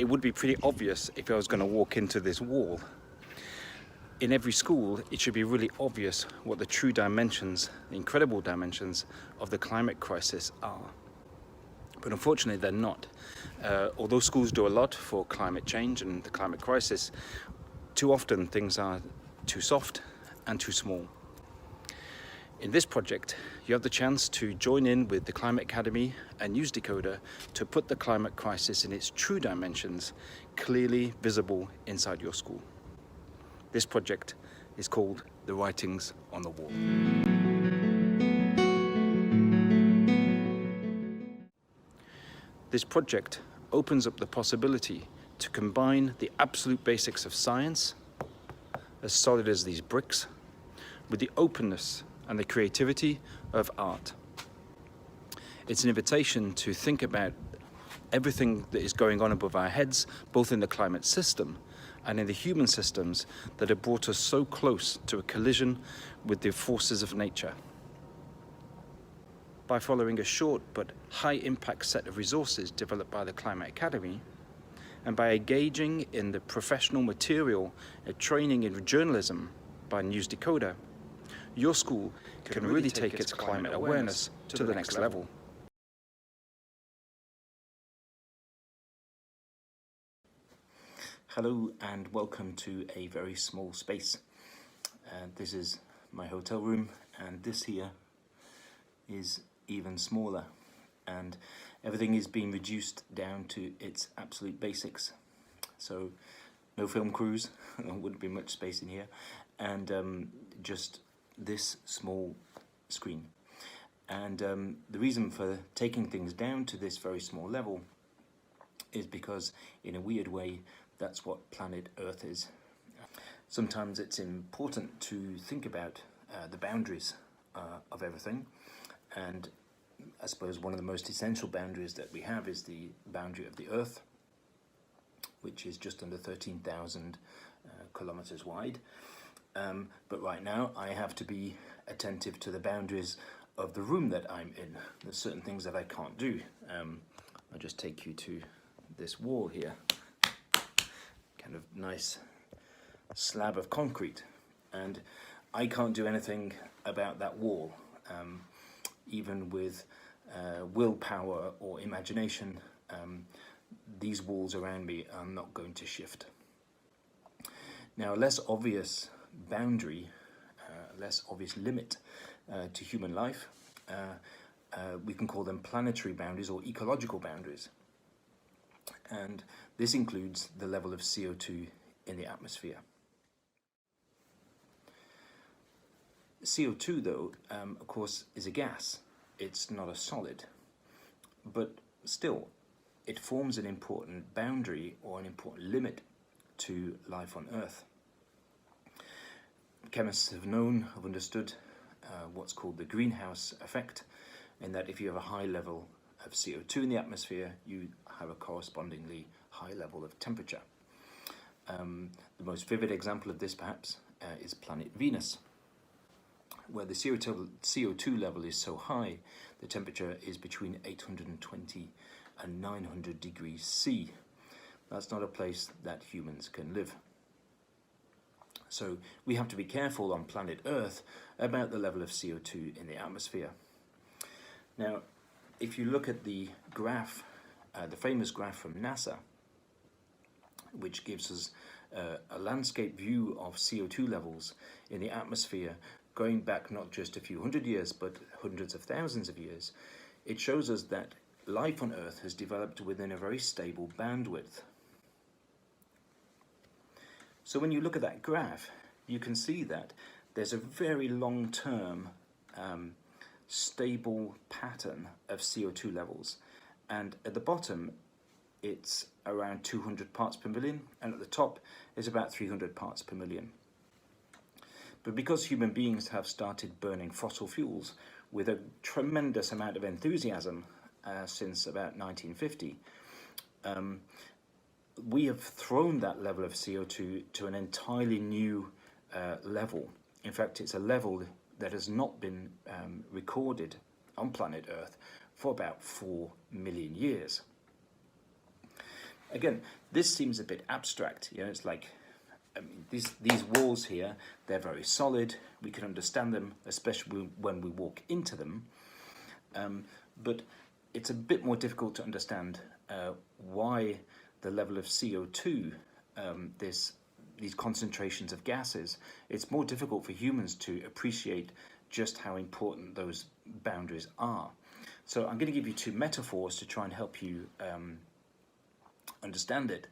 it would be pretty obvious if I was going to walk into this wall. In every school, it should be really obvious what the true dimensions, the incredible dimensions of the climate crisis are. But unfortunately, they're not. Although schools do a lot for climate change and the climate crisis, too often things are too soft and too small. In this project, you have the chance to join in with the Climate Academy and News Decoder to put the climate crisis in its true dimensions clearly visible inside your school. This project is called The Writings on the Wall. This project opens up the possibility to combine the absolute basics of science, as solid as these bricks, with the openness and the creativity of art. It's an invitation to think about everything that is going on above our heads, both in the climate system and in the human systems that have brought us so close to a collision with the forces of nature. By following a short but high-impact set of resources developed by the Climate Academy, and by engaging in the professional material and training in journalism by News Decoder, your school can really take its climate awareness to the next level. Hello and welcome to a very small space. This is my hotel room, and this here is even smaller, and everything is being reduced down to its absolute basics. So no film crews, there wouldn't be much space in here, and just this small screen. And the reason for taking things down to this very small level is because, in a weird way, that's what planet Earth is. Sometimes it's important to think about the boundaries of everything, and I suppose one of the most essential boundaries that we have is the boundary of the Earth, which is just under 13,000 kilometers wide. But right now I have to be attentive to the boundaries of the room that I'm in. There's certain things that I can't do. I'll just take you to this wall here, kind of nice slab of concrete, and I can't do anything about that wall. Even with willpower or imagination, these walls around me are not going to shift. Now, a less obvious boundary, less obvious limit to human life, we can call them planetary boundaries or ecological boundaries. And this includes the level of CO2 in the atmosphere. CO2, though, of course, is a gas. It's not a solid, but still, it forms an important boundary or an important limit to life on Earth. Chemists have understood what's called the greenhouse effect, in that if you have a high level of CO2 in the atmosphere, you have a correspondingly high level of temperature. The most vivid example of this, perhaps, is planet Venus, where the CO2 level is so high, the temperature is between 820 and 900 degrees C. That's not a place that humans can live. So we have to be careful on planet Earth about the level of CO2 in the atmosphere. Now, if you look at the graph, the famous graph from NASA, which gives us a landscape view of CO2 levels in the atmosphere going back not just a few hundred years, but hundreds of thousands of years, it shows us that life on Earth has developed within a very stable bandwidth. So when you look at that graph, you can see that there's a very long-term stable pattern of CO2 levels, and at the bottom it's around 200 parts per million, and at the top is about 300 parts per million. But because human beings have started burning fossil fuels with a tremendous amount of enthusiasm since about 1950, we have thrown that level of CO2 to an entirely new level. In fact, it's a level that has not been recorded on planet Earth for about 4 million years. again, this seems a bit abstract. You know, it's like, I mean, these walls here, they're very solid. We can understand them, especially when we walk into them. But it's a bit more difficult to understand why the level of CO2, these concentrations of gases, it's more difficult for humans to appreciate just how important those boundaries are. So I'm going to give you two metaphors to try and help you understand it.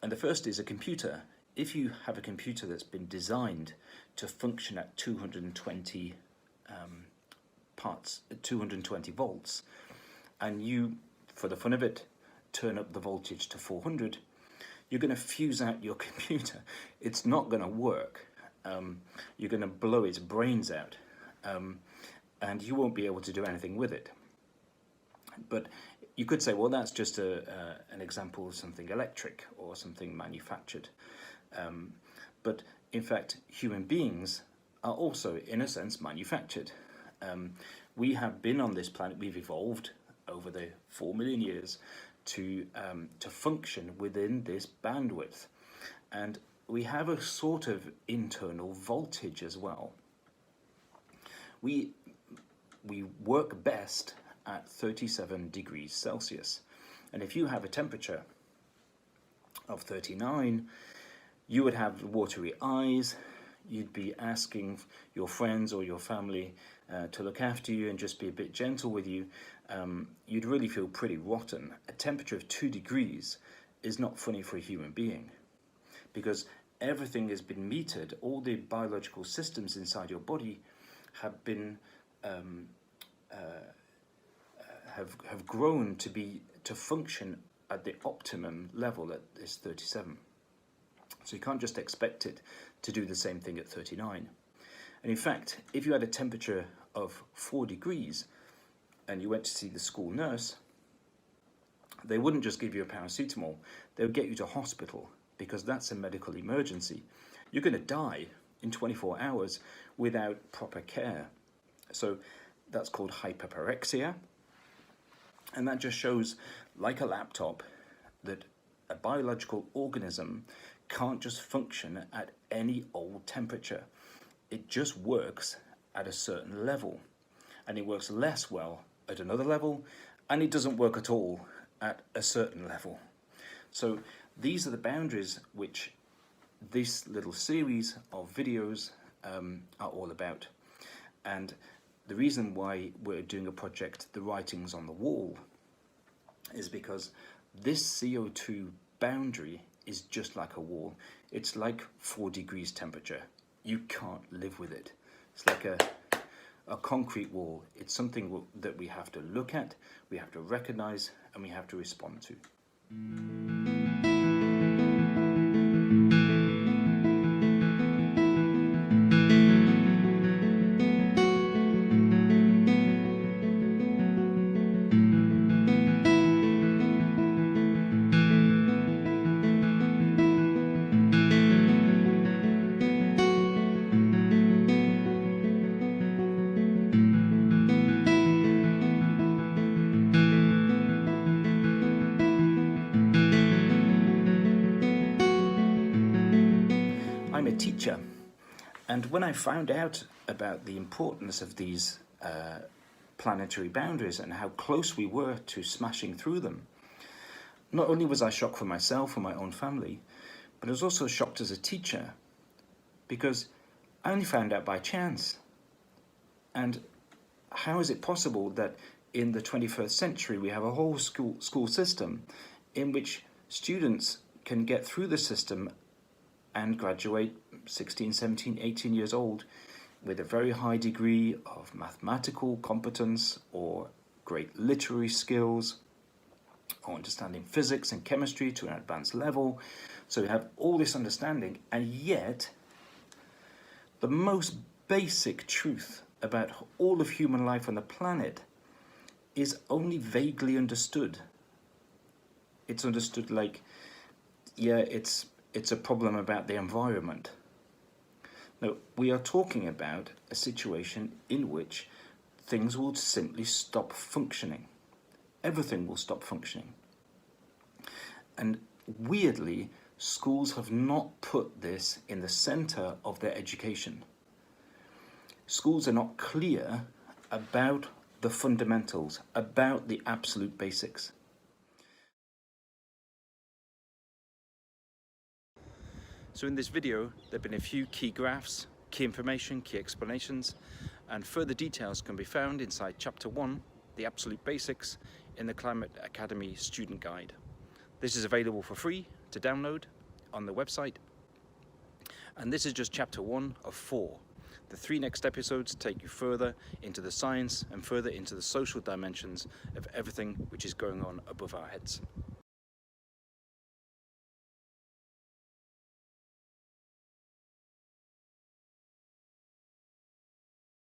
And the first is a computer. If you have a computer that's been designed to function at 220 220 volts, and you, for the fun of it, turn up the voltage to 400, you're going to fuse out your computer. It's not going to work. You're going to blow its brains out, and you won't be able to do anything with it. But you could say, well, that's just an example of something electric or something manufactured. But in fact, human beings are also, in a sense, manufactured. We have been on this planet, we've evolved over the 4 million years to function within this bandwidth. And we have a sort of internal voltage as well. We work best at 37 degrees Celsius. And if you have a temperature of 39, you would have watery eyes. You'd be asking your friends or your family to look after you and just be a bit gentle with you. You'd really feel pretty rotten. A temperature of 2 degrees is not funny for a human being, because everything has been metered. All the biological systems inside your body have been have grown to function at the optimum level at this 37. So you can't just expect it to do the same thing at 39. And in fact, if you had a temperature of 4 degrees and you went to see the school nurse, they wouldn't just give you a paracetamol, they would get you to hospital, because that's a medical emergency. You're going to die in 24 hours without proper care. So that's called hyperpyrexia. And that just shows, like a laptop, that a biological organism can't just function at any old temperature. It just works at a certain level, and it works less well at another level, and it doesn't work at all at a certain level. So these are the boundaries which this little series of videos are all about. And the reason why we're doing a project, The Writings on the Wall, is because this CO2 boundary is just like a wall. It's like 4 degrees temperature. You can't live with it. It's like a concrete wall. It's something that we have to look at, we have to recognize, and we have to respond to. I'm a teacher, and when I found out about the importance of these planetary boundaries and how close we were to smashing through them, not only was I shocked for myself and my own family, but I was also shocked as a teacher, because I only found out by chance. And how is it possible that in the 21st century we have a whole school system in which students can get through the system and graduate 16, 17, 18 years old with a very high degree of mathematical competence or great literary skills or understanding physics and chemistry to an advanced level. So we have all this understanding, and yet the most basic truth about all of human life on the planet is only vaguely understood. It's understood like, yeah, it's a problem about the environment. No, we are talking about a situation in which things will simply stop functioning. Everything will stop functioning. And weirdly, schools have not put this in the center of their education. Schools are not clear about the fundamentals, about the absolute basics. So in this video, there have been a few key graphs, key information, key explanations, and further details can be found inside Chapter 1, The Absolute Basics, in the Climate Academy Student Guide. This is available for free to download on the website. And this is just Chapter 1 of 4. The 3 next episodes take you further into the science and further into the social dimensions of everything which is going on above our heads.